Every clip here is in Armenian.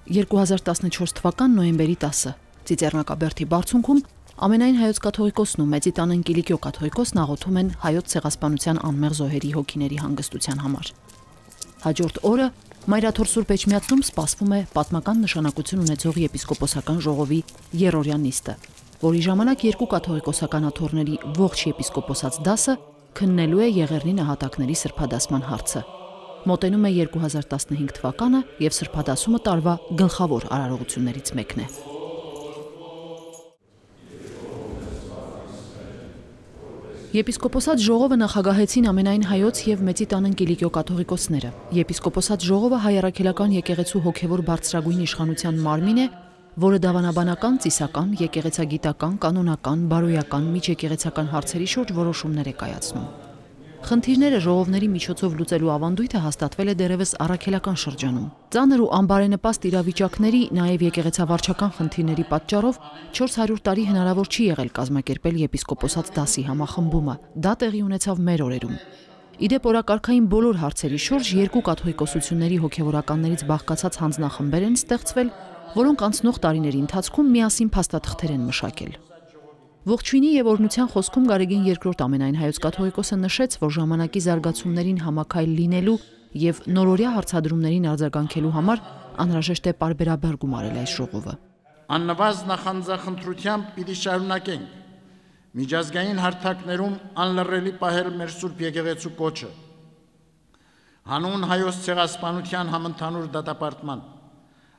2014 թվական նոյեմբերի 10-ը Ծիծեռնակաբերդի բարձունքում ամենայն հայոց կաթողիկոսն ու Մեծի տան Կիլիկիո կաթողիկոսն աղոթում են հայոց ցեղասպանության անմեղ զոհերի հոգիների հանգստության համար։ Հաջորդ օրը Մայրաթոր Սուրբ Էջմիածնում սպասվում է պատմական նշանակություն ունեցող եպիսկոպոսական ժողովի երրորդյա նիստը, որի ժամանակ երկու կաթողիկոսական աթոռների ողջ եպիսկոպոսած դասը քննելու է Եղեռնի նահատակների սրբադասման հարցը։ Մոտենում է 2015 թվականը եւ սրբադասումը տարվա գլխավոր արարողություններից մեկն է։ Եպիսկոպոսատ ժողովը նախագահեցին ամենայն հայոց եւ Մեծի տան Կիլիկիո կաթողիկոսները։ Եպիսկոպոսատ ժողովը հայ առաքելական եկեղեցու հոգևոր բարձրագույն իշխանության մարմին է, որը դավանաբանական, ծիսական, եկեղեցագիտական, կանոնական, բարոյական, միջեկեղեցական հարցերի շուրջ որոշումներ է կայացնում։ Խնդիրները ժողովների միջոցով լուծելու ավանդույթը հաստատվել է դեռևս առաքելական շրջանում։ Ծանր ու անբարենպաստ իրավիճակների, նաև եկեղեցավարչական խնդիրների պատճառով 400 տարի հնարավոր չի եղել կազմակերպել եպիսկոպոսատ դասի համախմբումը։ Դա տեղի ունեցավ մեր օրերում։ Իդեպ օրակարգային բոլոր հարցերի շուրջ երկու կաթողիկոսությունների հոգևորականներից բաղկացած հանձնախմբեր են ստեղծվել, որոնք անցնող տարիների ընթացքում միասին փաստաթղթեր են մշակել։ Ողջույնի եւ օրհնության խոսքում Գարեգին II ամենայն հայոց կաթողիկոսը նշեց, որ ժամանակի զարգացումներին համակայլ լինելու եւ նորօրյա հարցադրումներին արձագանքելու համար անհրաժեշտ է պարբերաբար գումարել այս ժողովը։ Աննվազն նախանձախնդրությամբ պիտի շարունակենք միջազգային հարթակներում անլռելի պահել մեր Սուրբ Եկեղեցու կոչը, հանուն հայոց ցեղասպանության համընդհանուր դատապարտման,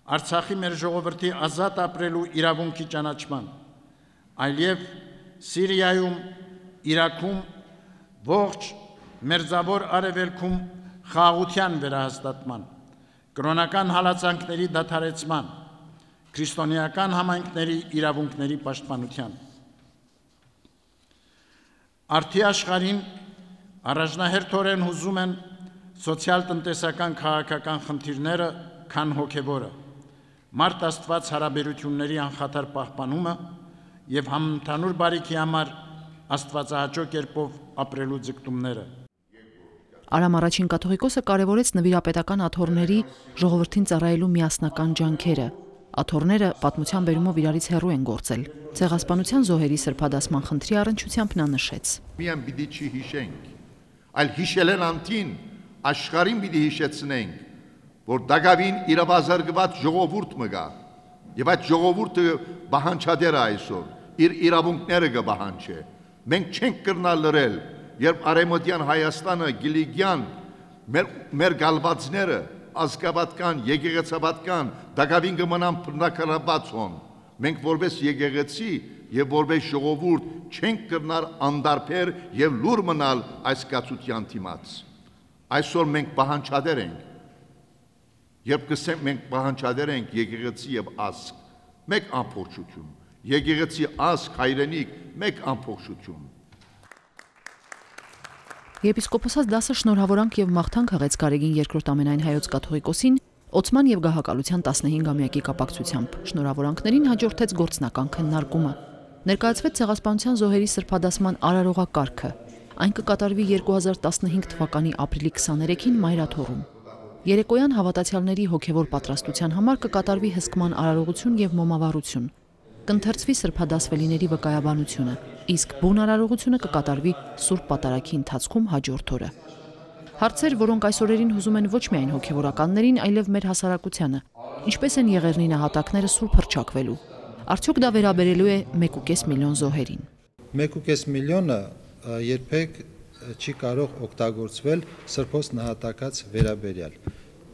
Արցախի մեր ժողովրդի ազատ ապրելու իրավունքի ճանաչման, այլև Սիրիայում, Իրաքում, ողջ մերձավոր արևելքում խաղաղության վերահաստատման, կրոնական հալածանքների դադարեցման, քրիստոնեական համայնքների իրավունքների պաշտպանության։ Արդի աշխարհին առաջնահերթորեն հուզում են սոցիալ-տնտեսական քաղաքական խնդիրները, քան հոգևորը, մարդ Աստված հարաբերությունների անխաթար պահպանումը եւ համընդհանուր բարիքի համար աստվածահաճո կերպով ապրելու ձգտումները։ Արամ առաջին կաթողիկոսը կարևորեց նվիրապետական աթոռների ժողովրդին ծառայելու միասնական ջանքերը։ Աթոռները պատմության բերումով իրարից հեռու են գործել։ Ցեղասպանության զոհերի սրբադասման խնդրի առնչությամբ նա նշեց. Միայն պիտի չի հիշենք, այլ հիշելեն անտին աշխարհին պիտի հիշեցնենք, որ դակավին իրավազարգված ժողովուրդ մգա, եւ այդ ժողովուրդը բանջադեր այսօր իր իրավունքները կբանջի։ Մենք չենք կրնալ լրել, երբ Արեմոդյան Հայաստանը, Գիլիգյան, մեր գալվածները ազգաբատական, եկեղեցաբատական դակավին կմնան բնակարաբաց հոն։ Մենք որպես եկեղեցի եւ որպես ժողովուրդ չենք կրնալ անդարբեր եւ լուր մնալ այս կացության դիմաց։ Այսօր մենք բանջադեր ենք։ Երբ կսենք մենք բանջադեր ենք եկեղեցի եւ ազգ, մեկ ամբողջություն։ Եկեղեցի ազգ հայրենիք, մեկ ամբողջություն։ Եպիսկոպոսած դասը շնորհավորանք եւ մաղթանք հղեց Գարեգին II ամենայն հայոց կաթողիկոսին Օցման եւ գահակալության 15-ամյակի կապակցությամբ։ Շնորհավորանքներին հաջորդեց գործնական քննարկումը։ Ներկայացվեց ցեղասպանության զոհերի սրբադասման արարողակարգը։ Այն կկատարվի 2015 թվականի ապրիլի 23-ին Մայրաթորում։ Երեկոյան հավատացյալների հոգևոր պատրաստության համար կկատարվի հսկման արարողություն եւ մոմավառություն։ Կընթերցվի սրբադասվելիների վկայաբանությունը, իսկ բուն արարողությունը կկատարվի Սուրբ Պատարագի ընթացքում հաջորդ օրը։ Հարցեր, որոնք այս օրերին հուզում են ոչ միայն հոգևորականներին, այլև մեր հասարակությանը, ինչպես են Եղեռնի նահատակները սուրբ հռչակվելու։ Արդյոք դա վերաբերելու է 1.5 միլիոն զոհերին։ 1.5 միլիոնը երբեք չի կարող օգտագործվել սրբոց նահատակած վերաբերյալ։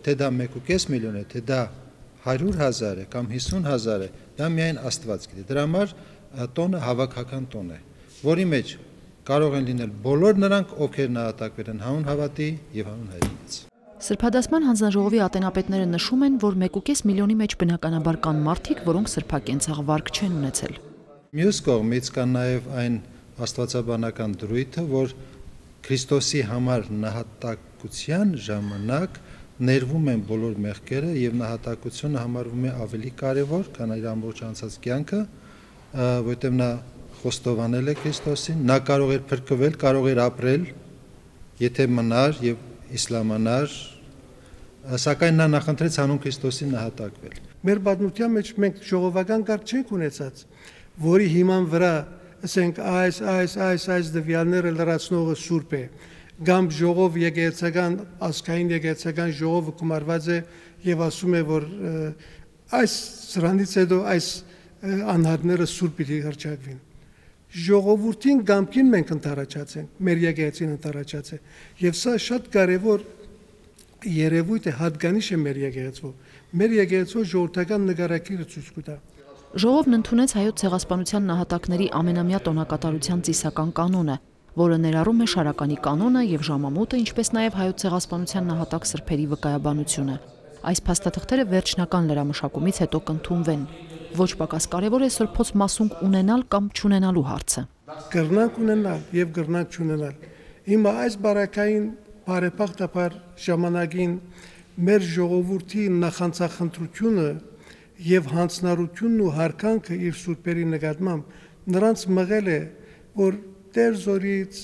Թե դա 1.5 միլիոն է, թե դա 100,000 է կամ 50,000 է, դա միայն Աստված գիտի։ Դրա համար տոնը հավաքական տոն է, որի մեջ կարող են լինել բոլոր նրանք, ովքեր նահատակվել են հանուն հավատի եւ հանուն հայրենիц։ Սրբադասման հանձնաժողովի ատենապետները նշում են, որ 1.5 միլիոնի մեջ բնականաբար կան մարդիկ, որոնք սրբակենցաղ վարկ չեն ունեցել։ Մյուս կողմից կա նաեւ այն աստվածաբանական դրույթը, որ Քրիստոսի համար նահատակության ժամանակ ներվում են բոլոր մեղքերը եւ նահատակությունը համարվում է ավելի կարեւոր, քան իր ամբողջ անցած կյանքը, որտեղ նա խոստովանել է Քրիստոսին, նա կարող էր փրկվել, կարող էր ապրել, եթե մնար եւ իսլամանար Սակայն նա նախընտրեց հանուն Քրիստոսի նահատակվել։ Մեր պատմության մեջ մենք ժողովական կարգ չենք ունեցած, որի հիման վրա ասենք այս դվյալները լրացնողը սուրբ է, կամ ժողով եկեղեցական ազգային եկեղեցական ժողովը գումարված է եւ ասում է, որ այս սրանից հետո այս անհատները սուրբ պիտի հռչակվին։ Ժողովրդին գամքին մենք ընթարաճած ենք, մեր եկեղեցին ընթարաճած է, եւ սա շատ կարեւոր երևույթ է, հատկանիշ է մեր եկեղեցու։ Մեր եկեղեցու ժողովրդական նկարագիրը ցույց կտա։ Ժողովն ընդունեց հայոց ցեղասպանության նահատակների ամենամյա տոնակատարության ծիսական կանոնը, որը ներառում է շարականի կանոնը եւ ժամամուտը, ինչպես նաեւ հայոց ցեղասպանության նահատակ սրբերի վկայաբանությունը։ Այս փաստաթղթերը վերջնական լրամշակումից հետո կընդունվեն։ Ոչ պակաս կարևոր է սրբոց մասունք ունենալ կամ չունենալու հարցը։ Կրնանք ունենալ եւ կրնանք չունենալ։ Հիմա այս բարակային բարեփոխտապար ժամանակին մեր ժողովրդի նախանցախնդրությունը եւ հանցնառությունն ու հարկանքը իր սուրբերի նկատմամբ նրանց մղել է, որ Տերզորից,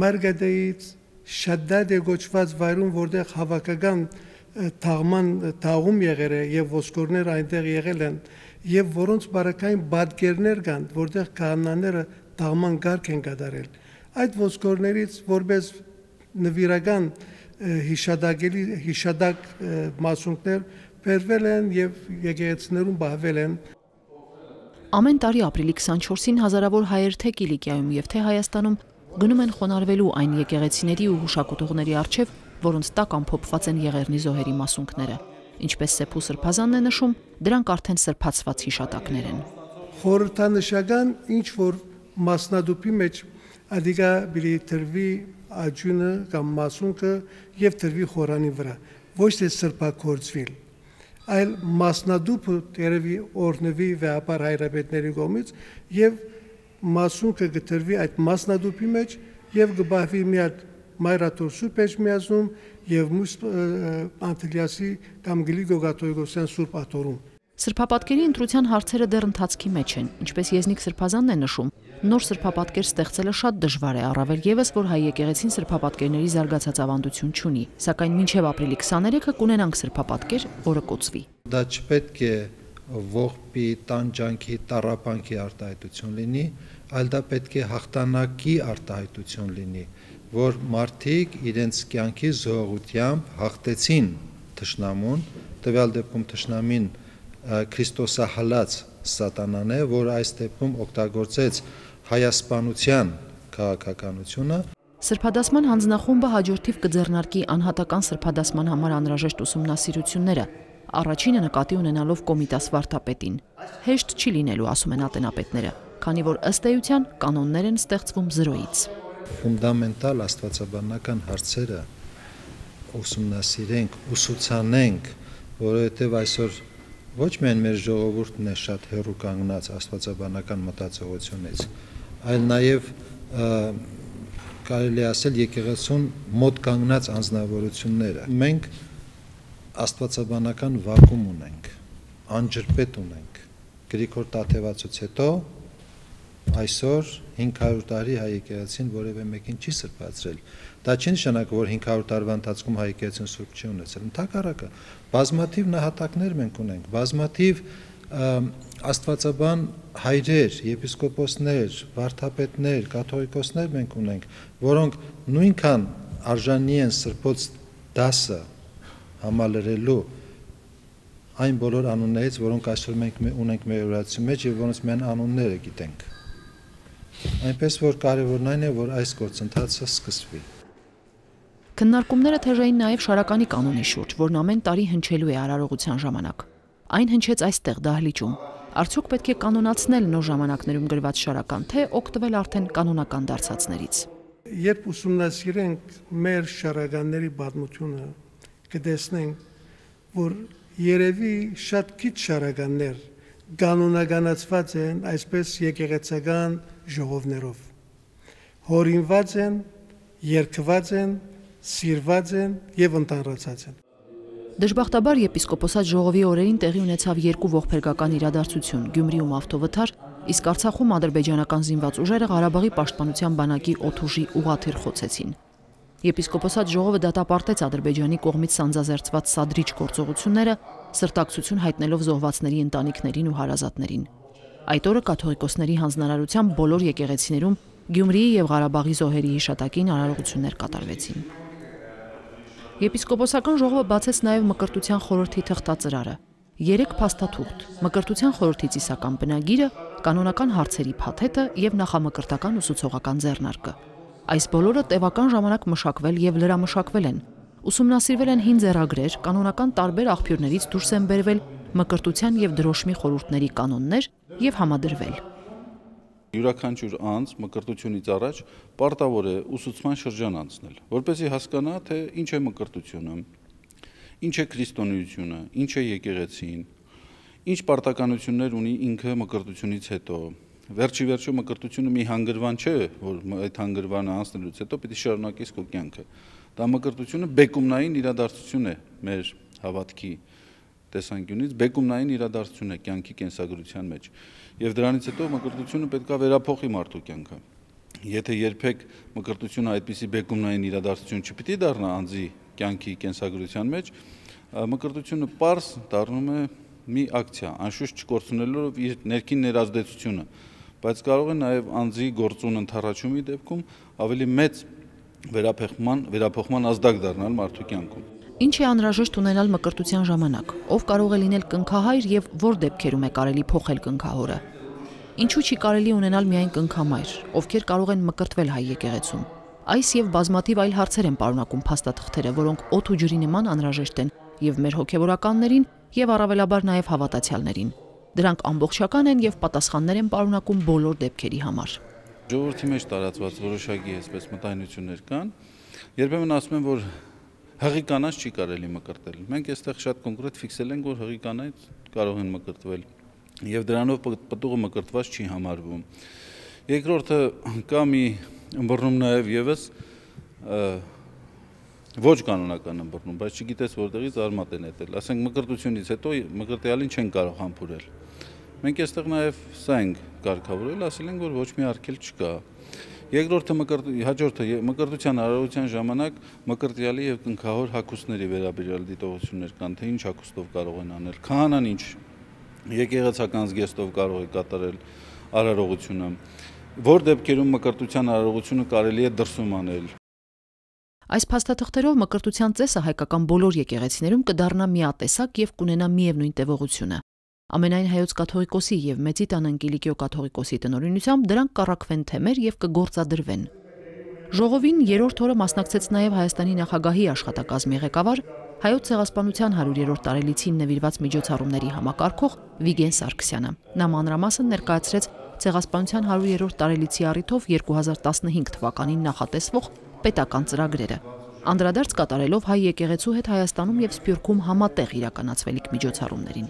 Մարգադեից, Շադդադե գոչված վայրում, որտեղ հավաքական թաղում եղել է եւ ոսկորներ այնտեղ եղել են, եւ որոնց բարակային բادرներ կան, որտեղ քահանաները թաղման կարգ են կատարել։ Այդ ոսկորներից որպես նվիրական հիշադակ մասունքներ բերվել են եւ եկեղեցիներում բահվել են։ Ամեն տարի ապրիլի 24-ին հազարավոր հայեր թե Կիլիկիայում եւ թե Հայաստանում գնում են խոնարհվելու այն եկեղեցիների ու հուշակոթողների առջև, որոնց տակ ամփոփված են Եղեռնի զոհերի մասունքները։ Ինչպես Սեփու Սրբազանն է նշում, դրանք արդեն սրբացված հիշատակներ են։ Խորհրդանշական ինչ որ մասնադուպի մեջ ադիգա բիլի տրվի աջունը կամ մասունքը եւ տրվի խորանի վրա, ոչ թե սրբակորձվիլ, այլ մասնադուպը երևի օրնվի վեապար հայրապետների կողմից եւ մասունքը գտրվի այդ մասնադուպի մեջ եւ գբահվի մի հատ Մայրաթոր Սուրբ Էջմիածնում եւ մյուս Անտիլիասի կամ Գլիգո Կաթողիկոսյան Սուրբ Աթորում։ Սրբապատկերի ընտրության հարցերը դեռ ընթացքի մեջ են, ինչպես Եզնիկ Սրբազանն է նշում, նոր սրբապատկեր ստեղծելը շատ դժվար է, առավել եւս, որ հայ եկեղեցին սրբապատկերների զարգացած ավանդություն չունի, սակայն մինչեւ ապրիլի 23-ը կունենանք սրբապատկեր, որը կոծվի։ Դա չպետք է ողբի, տանջանքի, տառապանքի արտահայտություն լինի, այլ դա պետք է հաղթանակի արտահայտություն լինի, որ մարդիկ իրենց կյանքի զոհողությամբ հաղթեցին թշնամուն, տվյալ դեպքում թշնամին Քրիստոսահալած սատանան է, որ այս դեպքում օգտագործեց հայասպանության քաղաքականությունը։ Սրբադասման հանձնախումբը հաջորդիվ կձեռնարկի անհատական սրբադասման համար անհրաժեշտ ուսումնասիրությունները, առաջինը նկատի ունենալով Կոմիտաս վարդապետին։ Հեշտ չի լինելու, ասում են ատենապետները, քանի որ ըստ էության կանոններ են ստեղծվում զրոյից։ Ֆունդամենտալ աստվածաբանական հարցերը ուսումնասիրենք, ուսուցանենք, որովհետև այսօր ոչ միայն մեր ժողովուրդն է շատ հեռու կանգնած աստվածաբանական մտածողությունից, այլ նաև կարելի ասել եկեղեցուն մոտ կանգնած անձնավորությունները։ Մենք աստվածաբանական վակուում ունենք, անջրպետ ունենք։ Գրիգոր Տաթևացուց հետո այսօր 500 տարի հայ եկեղեցին որևէ մեկին չի սրբացրել։ Դա չի նշանակում, որ 500 տարվա ընթացքում հայ եկեղեցին սուրբ չի ունեցել։ Ընդհակառակը, բազմաթիվ նահատակներ մենք ունենք, բազմաթիվ աստվածաբան հայրեր, եպիսկոպոսներ, վարդապետներ, կաթողիկոսներ մենք ունենք, որոնք նույնքան արժանի են սրբոց դասը համալրելու այն բոլոր անուններից, որոնք այսօր մենք ունենք մեր օրացի մեջ եւ որոնց մենք անունները գիտենք։ Այնպես որ կարևորն այն է, որ այս գործընթացը սկսվի։ Քննարկումները թեժ էին նաև շարականի կանոնի շուրջ, որն ամեն տարի հնչելու է արարողության ժամանակ։ Այն հնչեց այստեղ դահլիճում։ Արդյոք պետք է կանոնացնել նոր ժամանակներում գրված շարական, թե օգտվել արդեն կանոնական դարձածներից։ Երբ ուսումնասիրենք մեր շարականների պատմությունը, կտեսնենք, որ երևի շատ քիչ շարականներ կանոնականացված են այսպես եկեղեցական ժողովներով։ Հորինված են, երգված են, սիրված են եւ ընդհանրացած են։ Դժբախտաբար եպիսկոպոսատ ժողովի օրերին տեղի ունեցավ երկու ողբերգական իրադարձություն՝ Գյումրիում ավտովթար, իսկ Արցախում ադրբեջանական զինված ուժերը Ղարաբաղի պաշտպանության բանակի օդուժի ուղղաթիռ խոցեցին։ Եպիսկոպոսատ ժողովը դատապարտեց Ադրբեջանի կողմից սանձազերծված սադրիչ գործողությունները, սրտակցություն հայտնելով զոհվածների ընտանիքներին ու հարազատներին։ Այդ օրը կաթողիկոսների հանձնարարությամբ բոլոր եկեղեցիներում Գյումրիի եւ Ղարաբաղի զոհերի հիշատակին արարողություններ կատարվեցին։ Եպիսկոպոսական ժողովը բացեց նաև Մկրտության խորհրդի թղթածրարը, 3 փաստաթուղթ, Մկրտության խորհրդի ծիսական բնագիրը, կանոնական հարցերի փաթեթը եւ նախամկրտական ուսուցողական ձեռնարկը։ Այս բոլորը տևական ժամանակ մշակվել եւ լրամշակվել են։ Ուսումնասիրվել են հին ձեռագրեր, կանոնական տարբեր աղբյուրներից դուրս են բերվել Մկրտության եւ դրոշմի խորհուրդների կանոններ եւ համադրվել։ Յուրաքանչյուր անձ մկրտությունից առաջ պարտավոր է ուսուցման շրջան անցնել, որպեսզի հասկանա, թե ինչ է մկրտությունը, ինչ է քրիստոնեությունը, ինչ է եկեղեցին, ինչ պարտականություններ ունի ինքը մկրտությունից հետո։ Վերջի մկրտությունը մի հանգրվան չէ, որ այդ հանգրվանը անցնելուց հետո պիտի շարունակես քո կյանքը։ Դա մկրտությունը բեկումնային իրադարձություն է մեր հավատքի տեսանկյունից, բեկումնային իրադարձություն է կյանքի կենսագրության մեջ։ Եվ դրանից հետո մկրտությունը պետք է վերափոխի մարդու կյանքը։ Եթե երբեք մկրտությունը այդպիսի բեկումնային իրադարձություն չպիտի դառնա անձի կյանքի կենսագրության մեջ, մկրտությունը պարզ դառնում է մի ակցիա, անշուշտ չկորցնելով իր ներքին ներազդեցությունը, բայց կարող է նաև անձի գործուն ընդառաջումի դեպքում ավելի մեծ վերափոխման ազդակ դառնալ մարդու կյանքում։ Ինչ է անհրաժեշտ ունենալ մկրտության ժամանակ, ով կարող է լինել կնքահայր եւ որ դեպքերում է կարելի փոխել կնքահորը։ Ինչու չի կարելի ունենալ միայն կնքամայր, ովքեր կարող են մկրտվել հայ եկեղեցում։ Այս եւ բազմաթիվ այլ հարցեր են պարունակում փաստաթղթերը, որոնք օդ ու ջրի նման անհրաժեշտ են եւ մեր հոգեվորականներին եւ առավելաբար նաեւ հավատացյալներին։ Դրանք ամբողջական են եւ պատասխաններ են պարունակում բոլոր դեպքերի համար։ Ժողովրդի մեջ տարածված որոշակի այսպես մտայնություններ կան, երբեմն ասում են, որ հղի կանանց չի կարելի մկրտել։ Մենք այստեղ շատ կոնկրետ ֆիքսել ենք, որ հղի կանայք կարող են մկրտվել եւ դրանով պտուղը մկրտված չի համարվում։ Երկրորդը կա մի ըմբռնում նաեւ եւս ոչ կանոնական ըմբռնում, բայց չգիտես որտեղից արմատ են ետել։ Ասենք մկրտությունից հետո մկրտյալին չեն կարող համբուրել։ Մենք այստեղ նաեւ սա ենք կարգավորել, ասել ենք, որ ոչ մի արգել չկա։ Հաջորդը մկրտության արարողության ժամանակ մկրտյալի եւ կնքահոր հագուստների վերաբերյալ դիտողություններ կան, թե ինչ հագուստով կարող են անել, քահանան ինչ եկեղեցական զգեստով կարող է կատարել արարողությունը, որ դեպքերում մկրտության արարողությունը կարելի է դրսում անել։ Այս փաստաթղթերով մկրտության ծեսը հայկական բոլոր եկեղեցիներում կդառնա միատեսակ եւ կունենա միևնույն տևողությունը։ Ամենայն հայոց կաթողիկոսի եւ Մեծի տան Անգելիկիո կաթողիկոսի տնօրինությամբ դրանք կառաքվեն թեմեր եւ կգործադրվեն։ Ժողովին երրորդ օրը մասնակցեց նաեւ Հայաստանի նախագահի աշխատակազմի ղեկավար, Հայոց ցեղասպանության 100-րդ տարելիցին նվիրված միջոցառումների համակարգող Վիգեն Սարգսյանը։ Նա մանրամասն ներկայացրեց ցեղասպանության 100-րդ տարելիցի առիթով 2015 թվականին նախատեսվող պետական ծրագրերը, անդրադարձ կատարելով հայ եկեղեցու հետ Հայաստանում եւ Սփյուռքում համատեղ իրականացվելիք միջոցառումներին։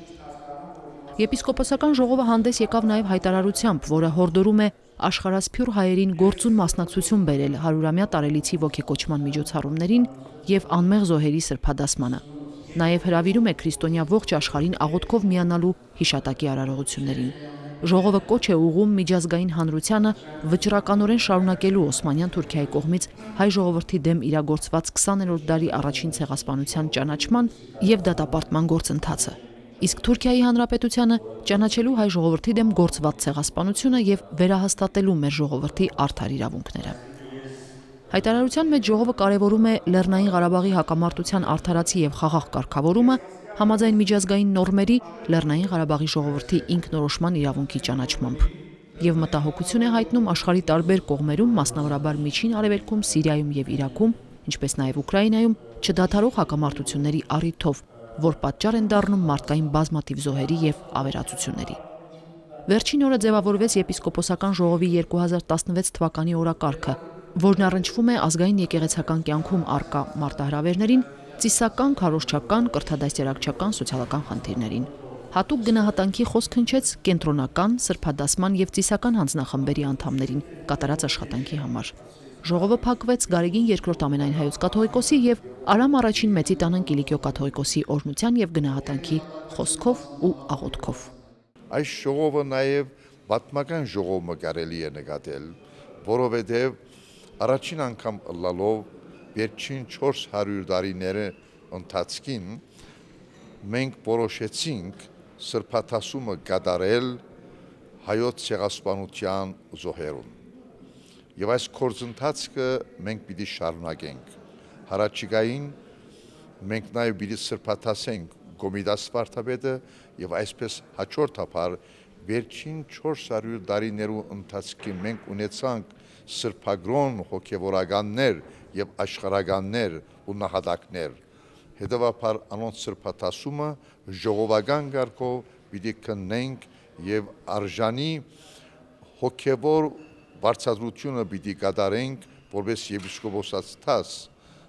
Եպիսկոպոսական ժողովը հանդես եկավ նաև հայտարարությամբ, որը հորդորում է աշխարհասփյուռ հայերին գործուն մասնակցություն բերել 100-ամյա տարելիցի ոգեկոչման միջոցառումներին եւ անմեղ զոհերի սրբադասմանը։ Նաև հրավիրում է քրիստոնյա ողջ աշխարհին աղոթքով միանալու հիշատակի արարողություններին։ Ժողովը կոչ է ուղղում միջազգային հանրությանը վճռականորեն շարունակելու Օսմանյան Թուրքիայի կողմից հայ ժողովրդի դեմ իրագործված 20-րդ դարի առաջին ցեղասպանության ճանաչման եւ դատապարտման գործընթացը։ Իսկ Թուրքիայի Հանրապետությանը ճանաչելու հայ ժողովրդի դեմ գործված ցեղասպանությունը եւ վերահաստատելու մեր ժողովրդի արդար իրավունքները։ Հայտարարության մեջ ժողովը կարևորում է Լեռնային Ղարաբաղի հակամարտության արդարացի եւ խաղաղ կարգավորումը, համաձայն միջազգային նորմերի Լեռնային Ղարաբաղի ժողովրդի ինքնորոշման իրավունքի ճանաչմամբ եւ մտահոգություն է հայտնում աշխարհի տարբեր կողմերում, մասնավորաբար Միջին Արևելքում, Սիրիայում եւ Իրաքում, ինչպես նաեւ Ուկրաինայում չդադարող հակամարտությունների առիթով, որ պատճառ են դառնում մարդկային բազմաթիվ զոհերի եւ ավերածությունների։ Վերջին օրը ձևավորվեց եպիսկոպոսական ժողովի 2016 թվականի օրակարգը, որն առնչվում է ազգային եկեղեցական կյանքում առկա մարտահրավերներին, ծիսական, քարոզչական, կրթադաստիարակչական, սոցիալական խնդիրներին։ Հատուկ գնահատանքի խոսք հնչեց կենտրոնական, սրբադասման եւ ծիսական հանձնախմբերի անդամներին կատարած աշխատանքի համար։ Ժողովը փակվեց Գարեգին II ամենայն հայոց կաթողիկոսի եւ Արամ I Մեծի տան Անգելիկիո կաթողիկոսի օրհնության եւ գնահատանքի խոսքով ու աղոթքով։ Այս ժողովը նաև պատմական ժողովը կարելի է նկատել, որովհետև առաջին անգամ լալով վերջին 400 տարիների ընթացքին մենք որոշեցինք սրբաթասումը կատարել հայոց ցեղասպանության զոհերուն։ Եվ այս գործընթացը մենք պիտի շարունակենք։ Հարաճիգային մենք նաև պիտի սրբաթասենք Կոմիտաս Սպարտապետը եւ այսպես հաջորդաբար վերջին 400 տարիներու ընթացքում մենք ունեցանք սրբագրոն հոգևորականներ եւ աշխարհականներ ու նահատակներ։ Հետևաբար անոնց սրբաթասումը ժողովական կարգով պիտի քննենք եւ արժանի հոգևոր բարձրությունը պիտի կատարենք, որպես եպիսկոպոսատաս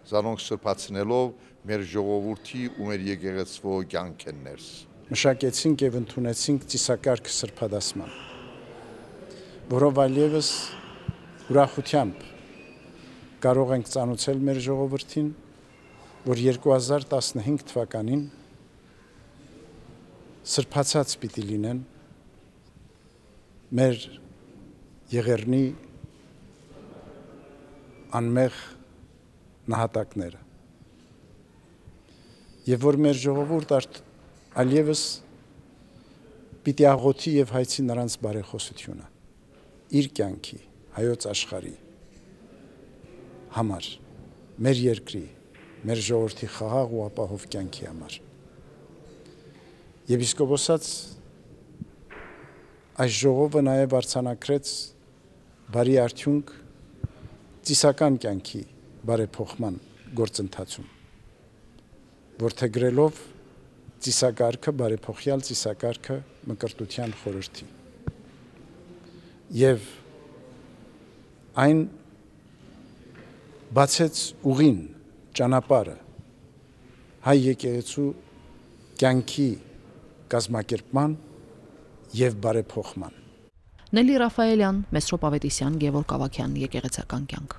զանոնք սրբացնելով մեր ժողովրդի ու մեր եկեղեցվո կյանքներս։ Մշակեցինք եւ ընդունեցինք ծիսակարգ սրբադասման, որով այլևս ուրախությամբ կարող ենք ծանոթել մեր ժողովրդին, որ 2015 թվականին սրբացած պիտի լինեն մեր եղեռնի անմեղ նահատակները եւ որ մեր ժողովուրդ այլևս պիտի աղոթի եւ հայցի նրանց բարեխոսությունը իր կյանքի հայոց աշխարհի համար մեր երկրի մեր ժողովրդի խաղաղ ու ապահով կյանքի համար եպիսկոպոսած այս ժողովը նաեւ արձանագրեց բարի արդյունք ծիսական կյանքի բարեփոխման գործընթացում որթեգրելով ծիսակարգը բարեփոխյալ ծիսակարգը մկրտության խորհրդի եւ այն բացեց ուղին ճանապարհը հայ եկեղեցու կյանքի կազմակերպման եւ բարեփոխման Նելի Ռաֆայելյան, Մեսրոպ Ավետիսյան, Գևորգ Ավագյան, Եկեղեցական կյանք։